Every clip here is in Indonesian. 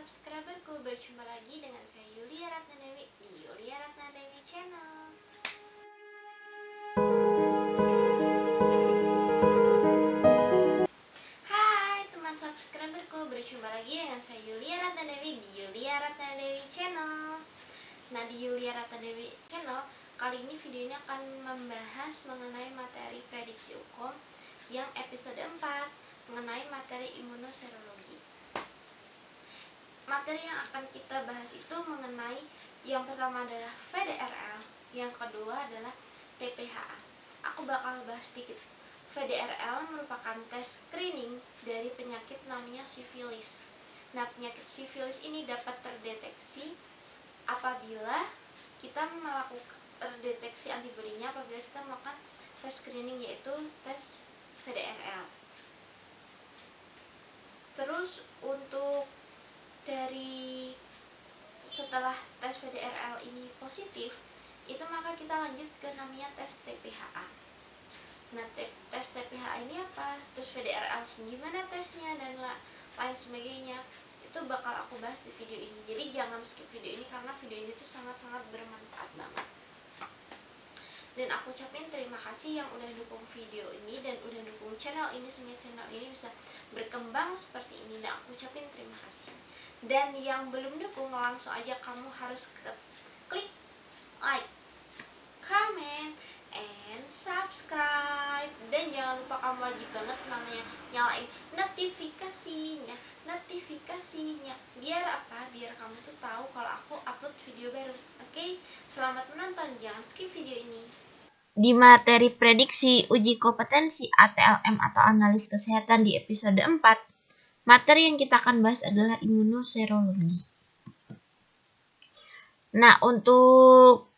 subscriberku, berjumpa lagi dengan saya Yulia Ratnadewi di Yulia Ratnadewi Channel. Hai teman subscriberku, berjumpa lagi dengan saya Yulia Ratnadewi di Yulia Ratnadewi Channel. Nah, di Yulia Ratnadewi Channel kali ini video ini akan membahas mengenai materi prediksi hukum yang episode 4 mengenai materi imunoserologi. Materi yang akan kita bahas itu mengenai yang pertama adalah VDRL, yang kedua adalah TPHA. Aku bakal bahas sedikit. VDRL merupakan tes screening dari penyakit namanya sifilis. Nah, penyakit sifilis ini dapat terdeteksi apabila kita melakukan terdeteksi antibodinya apabila kita melakukan tes screening, yaitu tes VDRL. Terus untuk dari setelah tes VDRL ini positif, itu maka kita lanjut ke namanya tes TPHA. Nah, tes TPHA ini apa? Terus VDRL gimana tesnya dan lain sebagainya, itu bakal aku bahas di video ini. Jadi jangan skip video ini karena video ini tuh sangat-sangat bermanfaat banget. Dan aku ucapin terima kasih yang udah dukung video ini dan udah dukung channel ini sehingga channel ini bisa berkembang seperti ini. Nah, aku ucapin terima kasih. Dan yang belum dukung, langsung aja kamu harus klik like, comment, and subscribe. Dan jangan lupa kamu wajib banget namanya nyalain notifikasinya. Biar apa? Biar kamu tuh tahu kalau aku upload video baru. Oke? Selamat menonton, jangan skip video ini. Di materi prediksi uji kompetensi ATLM atau analis kesehatan di episode 4, materi yang kita akan bahas adalah imunoserologi. Nah, untuk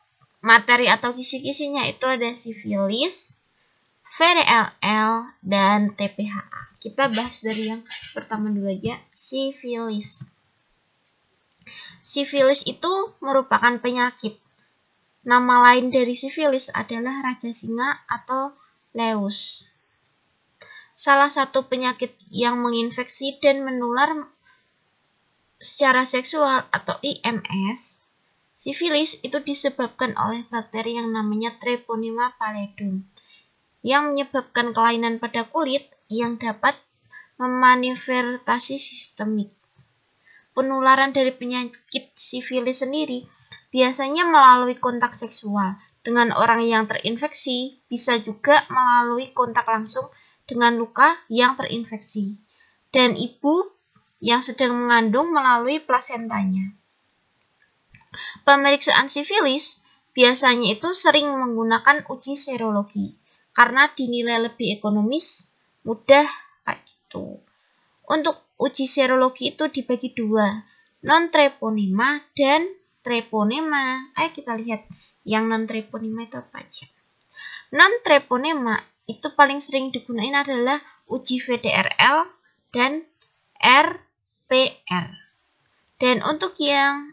materi atau kisi-kisinya itu ada sifilis, VDRL, dan TPHA. Kita bahas dari yang pertama dulu aja, sifilis. Sifilis itu merupakan penyakit. Nama lain dari sifilis adalah raja singa atau leus. Salah satu penyakit yang menginfeksi dan menular secara seksual atau IMS, sifilis itu disebabkan oleh bakteri yang namanya Treponema pallidum, yang menyebabkan kelainan pada kulit yang dapat memanifestasi sistemik. Penularan dari penyakit sifilis sendiri biasanya melalui kontak seksual dengan orang yang terinfeksi, bisa juga melalui kontak langsung dengan luka yang terinfeksi, dan ibu yang sedang mengandung melalui plasentanya. Pemeriksaan sifilis biasanya itu sering menggunakan uji serologi karena dinilai lebih ekonomis, mudah kayak gitu. Untuk uji serologi itu dibagi dua, non-treponema dan treponema. Ayo kita lihat yang non-treponema itu apa aja. Non-treponema itu paling sering digunakan adalah uji VDRL dan RPR. Dan untuk yang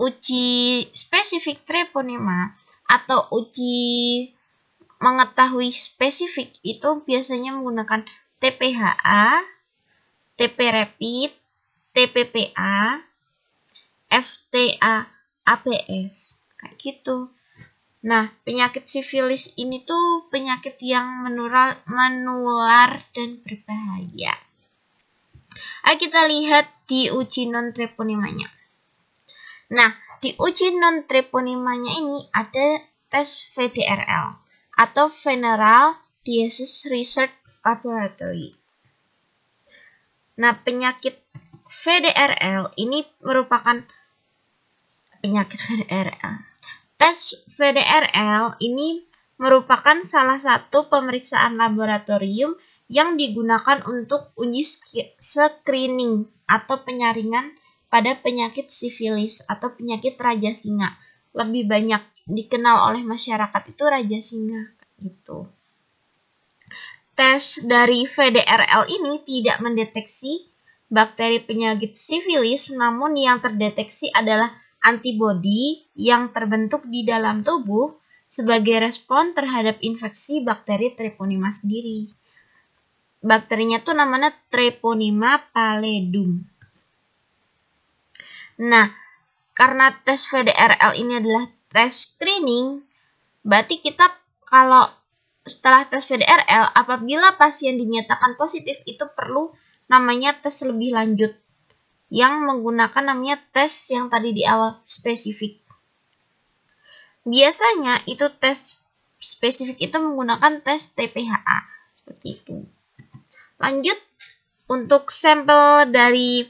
uji spesifik treponema atau uji mengetahui spesifik itu biasanya menggunakan TPHA, TP Rapid, TPPA, FTA-ABS, kayak gitu. Nah, penyakit sifilis ini tuh penyakit yang menular dan berbahaya. Ayo kita lihat di uji non-treponemanya. Nah, di uji non-treponemanya ini ada tes VDRL atau Venereal Disease Research Laboratory. Nah, penyakit VDRL ini merupakan penyakit VDRL. Tes VDRL ini merupakan salah satu pemeriksaan laboratorium yang digunakan untuk uji screening atau penyaringan pada penyakit sifilis atau penyakit raja singa. Lebih banyak dikenal oleh masyarakat itu raja singa gitu. Tes dari VDRL ini tidak mendeteksi bakteri penyakit sifilis, namun yang terdeteksi adalah antibodi yang terbentuk di dalam tubuh sebagai respon terhadap infeksi bakteri Treponema sendiri. Bakterinya tuh namanya Treponema pallidum. Nah, karena tes VDRL ini adalah tes screening, berarti kita kalau setelah tes VDRL, apabila pasien dinyatakan positif, itu perlu namanya tes lebih lanjut yang menggunakan namanya tes yang tadi di awal spesifik. Biasanya itu tes spesifik itu menggunakan tes TPHA seperti itu. Lanjut, untuk sampel dari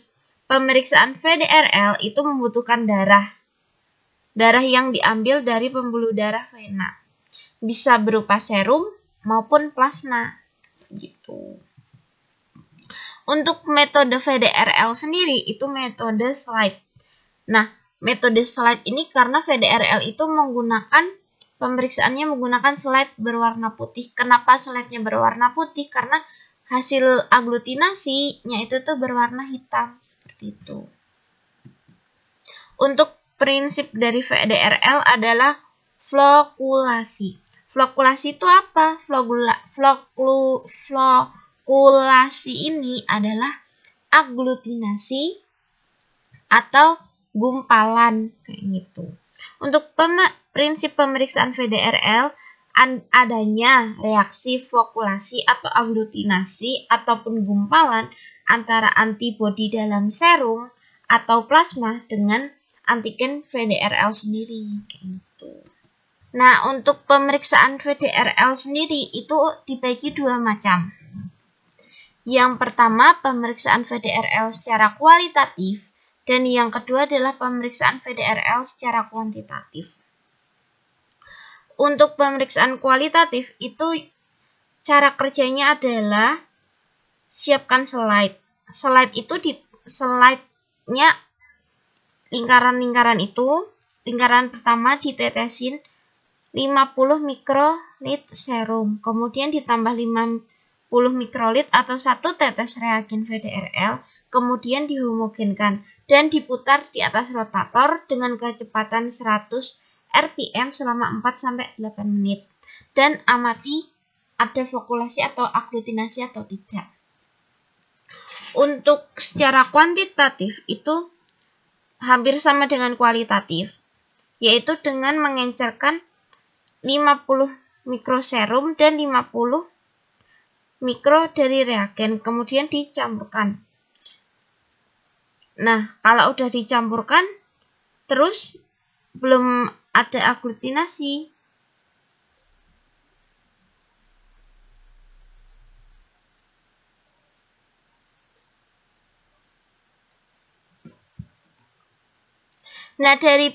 pemeriksaan VDRL itu membutuhkan darah yang diambil dari pembuluh darah vena. Bisa berupa serum maupun plasma gitu. Untuk metode VDRL sendiri itu metode slide. Nah, metode slide ini karena VDRL itu pemeriksaannya menggunakan slide berwarna putih. Kenapa slide-nya berwarna putih? Karena hasil aglutinasinya itu tuh berwarna hitam seperti itu. Untuk prinsip dari VDRL adalah flokulasi. Flokulasi itu apa? Flokulasi ini adalah aglutinasi atau gumpalan kayak gitu. Untuk prinsip pemeriksaan VDRL adanya reaksi flokulasi atau aglutinasi ataupun gumpalan antara antibodi dalam serum atau plasma dengan antigen VDRL sendiri kayak gitu. Nah, untuk pemeriksaan VDRL sendiri itu dibagi dua macam. Yang pertama, pemeriksaan VDRL secara kualitatif, dan yang kedua adalah pemeriksaan VDRL secara kuantitatif. Untuk pemeriksaan kualitatif itu cara kerjanya adalah siapkan slide. Slide-nya lingkaran-lingkaran itu, lingkaran pertama ditetesin 50 mikrolit serum, kemudian ditambah 50 mikrolit atau 1 tetes reagen VDRL, kemudian dihomogenkan dan diputar di atas rotator dengan kecepatan 100 RPM selama 4-8 menit dan amati ada flokulasi atau aglutinasi atau tidak. Untuk secara kuantitatif itu hampir sama dengan kualitatif, yaitu dengan mengencerkan 50 mikroserum dan 50 mikro dari reagen, kemudian dicampurkan. Nah, kalau udah dicampurkan, terus belum ada aglutinasi, nah dari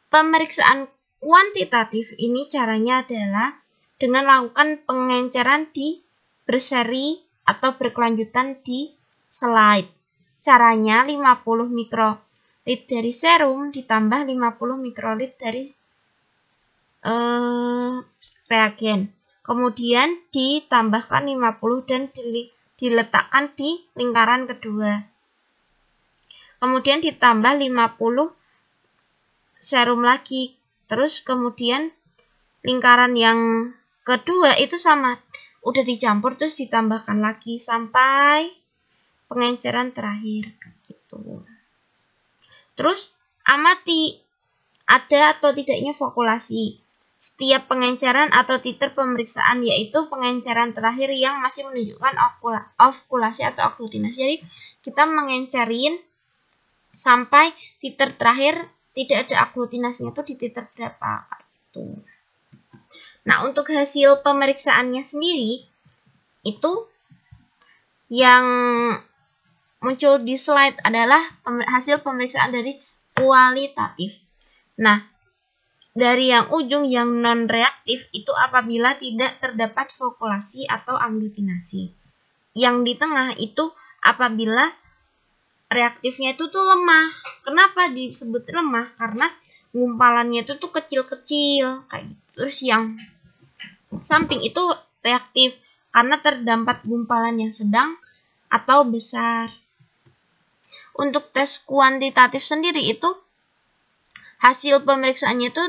pemeriksaan kuantitatif ini caranya adalah dengan melakukan pengenceran berseri atau berkelanjutan di slide. Caranya 50 mikrolit dari serum ditambah 50 mikrolit dari reagen. Kemudian ditambahkan 50 dan diletakkan di lingkaran kedua. Kemudian ditambah 50 serum lagi. Terus kemudian lingkaran yang kedua itu sama. Udah dicampur terus ditambahkan lagi sampai pengenceran terakhir gitu. Terus amati ada atau tidaknya flokulasi. Setiap pengenceran atau titer pemeriksaan yaitu pengenceran terakhir yang masih menunjukkan ovulasi atau aglutinasi. Jadi kita mengencerin sampai titer terakhir tidak ada aglutinasinya itu di titer berapa gitu. Nah, untuk hasil pemeriksaannya sendiri itu yang muncul di slide adalah hasil pemeriksaan dari kualitatif. Nah, dari yang ujung yang non-reaktif itu apabila tidak terdapat flokulasi atau aglutinasi. Yang di tengah itu apabila reaktifnya itu tuh lemah. Kenapa disebut lemah? Karena gumpalannya itu tuh kecil-kecil kayak gitu. Terus yang samping itu reaktif karena terdapat gumpalan yang sedang atau besar. Untuk tes kuantitatif sendiri itu hasil pemeriksaannya itu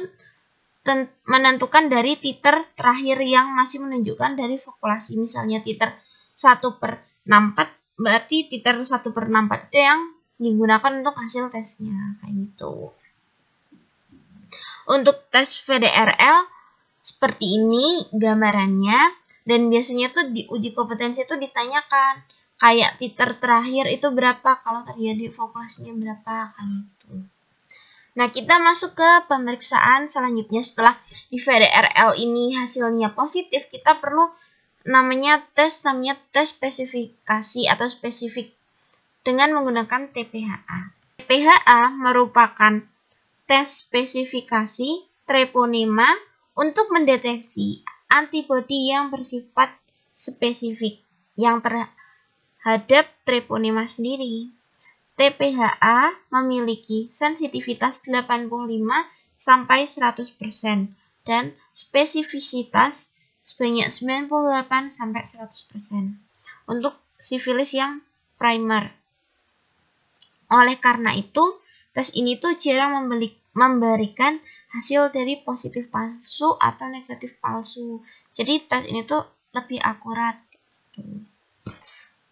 menentukan dari titer terakhir yang masih menunjukkan dari flokulasi. Misalnya titer 1/64 berarti titer 1/64 itu yang digunakan untuk hasil tesnya, kayak gitu. Untuk tes VDRL seperti ini gambarannya, dan biasanya tuh di uji kompetensi itu ditanyakan kayak titer terakhir itu berapa, kalau terjadi populasinya berapa, kan gitu. Nah, kita masuk ke pemeriksaan selanjutnya. Setelah di VDRL ini hasilnya positif, kita perlu namanya tes spesifikasi atau spesifik dengan menggunakan TPHA. TPHA merupakan tes spesifikasi treponema untuk mendeteksi antibodi yang bersifat spesifik yang terhadap treponema sendiri. TPHA memiliki sensitivitas 85 sampai 100% dan spesifisitas sebanyak 98 sampai 100% untuk sifilis yang primer. Oleh karena itu, tes ini tuh jarang memberikan hasil dari positif palsu atau negatif palsu. Jadi tes ini tuh lebih akurat.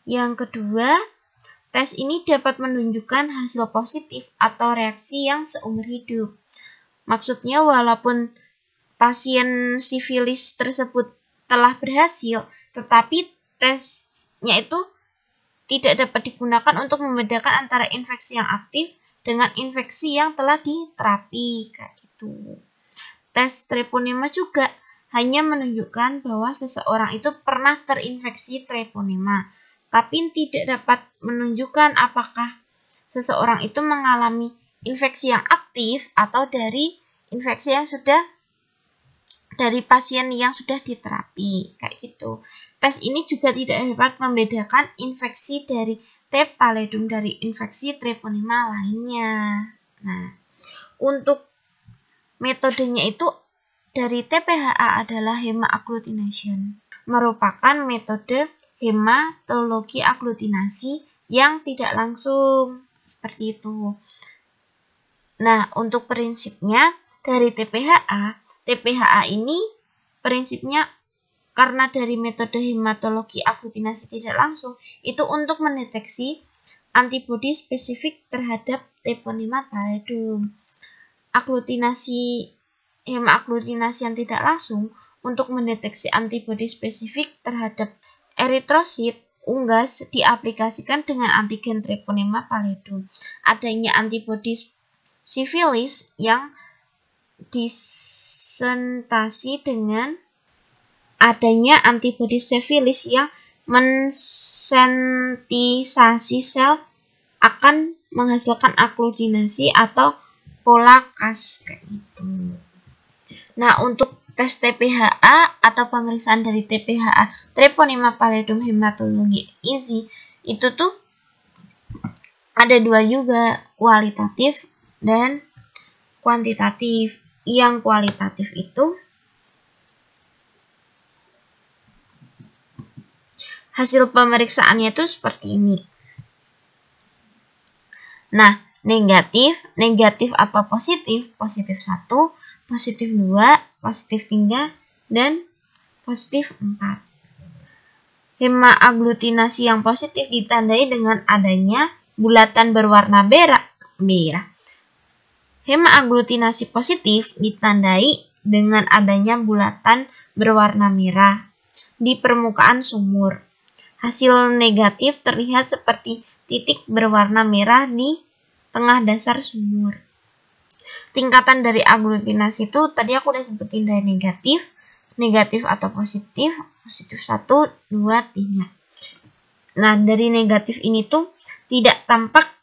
Yang kedua, tes ini dapat menunjukkan hasil positif atau reaksi yang seumur hidup. Maksudnya walaupun pasien sifilis tersebut telah berhasil, tetapi tesnya itu tidak dapat digunakan untuk membedakan antara infeksi yang aktif dengan infeksi yang telah diterapi, kayak gitu. Tes treponema juga hanya menunjukkan bahwa seseorang itu pernah terinfeksi treponema, tapi tidak dapat menunjukkan apakah seseorang itu mengalami infeksi yang aktif atau dari infeksi yang sudah dari pasien yang sudah diterapi, kayak gitu. Tes ini juga tidak dapat membedakan infeksi dari T. pallidum dari infeksi treponema lainnya. Nah, untuk metodenya itu dari TPHA adalah hema-agglutination, merupakan metode hematologi agglutinasi yang tidak langsung, seperti itu. Nah, untuk prinsipnya dari TPHA ini prinsipnya karena dari metode hematologi agglutinasi tidak langsung, itu untuk mendeteksi antibodi spesifik terhadap treponema pallidum. Hema-agglutinasi yang tidak langsung untuk mendeteksi antibodi spesifik terhadap eritrosit unggas diaplikasikan dengan antigen treponema pallidum. Adanya antibodi sifilis yang disentasi dengan adanya antibodi sifilis yang mensentisasi sel akan menghasilkan agglutinasi atau pola Cas, kayak gitu. Nah, untuk tes TPHA atau pemeriksaan dari TPHA treponema pallidum hematologi easy itu tuh ada dua juga, kualitatif dan kuantitatif. Yang kualitatif itu hasil pemeriksaannya itu seperti ini. Nah, negatif atau positif 1, positif 2, positif 3, dan positif 4. Hema-agglutinasi yang positif ditandai dengan adanya bulatan berwarna merah. Hema-agglutinasi positif ditandai dengan adanya bulatan berwarna merah di permukaan sumur. Hasil negatif terlihat seperti titik berwarna merah di tengah dasar sumur. Tingkatan dari agglutinasi itu tadi aku udah sebutin dari negatif atau positif 1, 2, 3. Nah, dari negatif ini tuh tidak tampak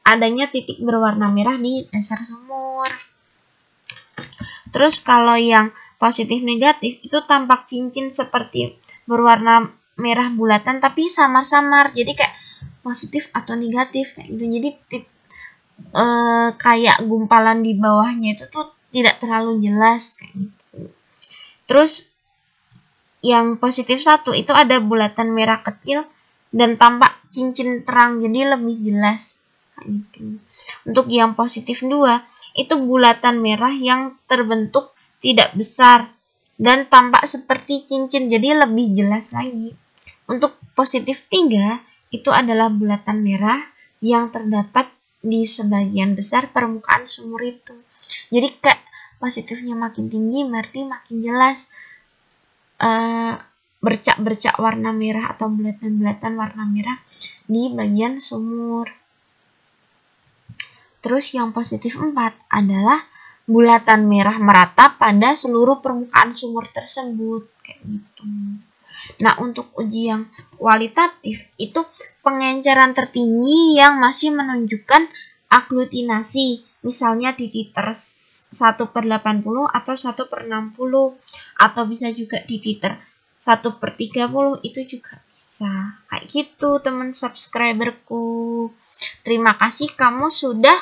adanya titik berwarna merah di dasar sumur. Terus kalau yang positif negatif itu tampak cincin seperti berwarna merah bulatan tapi samar-samar. Jadi kayak positif atau negatif kayak gitu. Jadi kayak gumpalan di bawahnya itu tuh tidak terlalu jelas kayak gitu. Terus yang positif 1 itu ada bulatan merah kecil dan tampak cincin terang, jadi lebih jelas kayak gitu. Untuk yang positif 2 itu bulatan merah yang terbentuk tidak besar dan tampak seperti cincin, jadi lebih jelas lagi. Untuk positif 3 itu adalah bulatan merah yang terdapat di sebagian besar permukaan sumur itu. Jadi kayak positifnya makin tinggi berarti makin jelas bercak-bercak warna merah atau bulatan-bulatan warna merah di bagian sumur. Terus yang positif 4 adalah bulatan merah merata pada seluruh permukaan sumur tersebut, kayak gitu. Nah, untuk uji yang kualitatif itu pengenceran tertinggi yang masih menunjukkan aglutinasi, misalnya di titer 1/80 atau 1/60, atau bisa juga di titer 1/30, itu juga bisa. Kayak gitu teman subscriberku. Terima kasih kamu sudah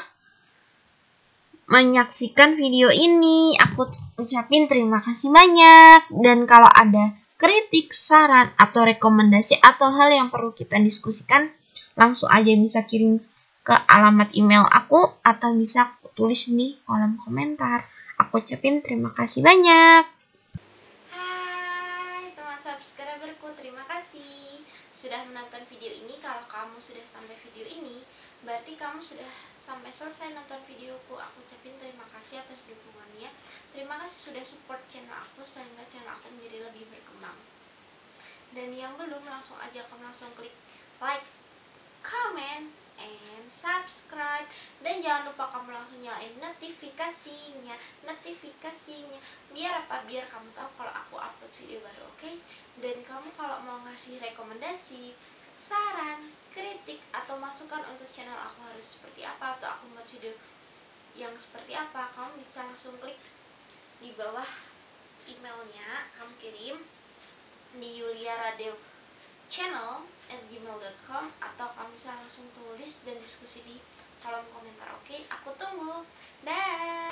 menyaksikan video ini. Aku ucapin terima kasih banyak. Dan kalau ada kritik, saran, atau rekomendasi atau hal yang perlu kita diskusikan, langsung aja bisa kirim ke alamat email aku atau bisa tulis di kolom komentar. Aku ucapin terima kasih banyak. Hai teman subscriberku, terima kasih sudah menonton video ini. Kalau kamu sudah sampai video ini, berarti kamu sudah sampai selesai nonton videoku. Aku ucapin terima kasih atas dukungannya. Terima kasih sudah support channel aku sehingga channel aku menjadi lebih berkembang. Dan yang belum, langsung aja kamu langsung klik like, comment, and subscribe. Dan jangan lupa kamu langsung nyalain notifikasinya. Biar apa? Biar kamu tahu kalau aku upload video baru, oke? Dan kamu kalau mau ngasih rekomendasi, saran, kritik, atau masukan untuk channel aku harus seperti apa, atau aku buat video yang seperti apa, kamu bisa langsung klik di bawah emailnya, kamu kirim di yuliaradeo@gmail.com, atau kamu bisa langsung tulis dan diskusi di kolom komentar, oke? Aku tunggu. Dah.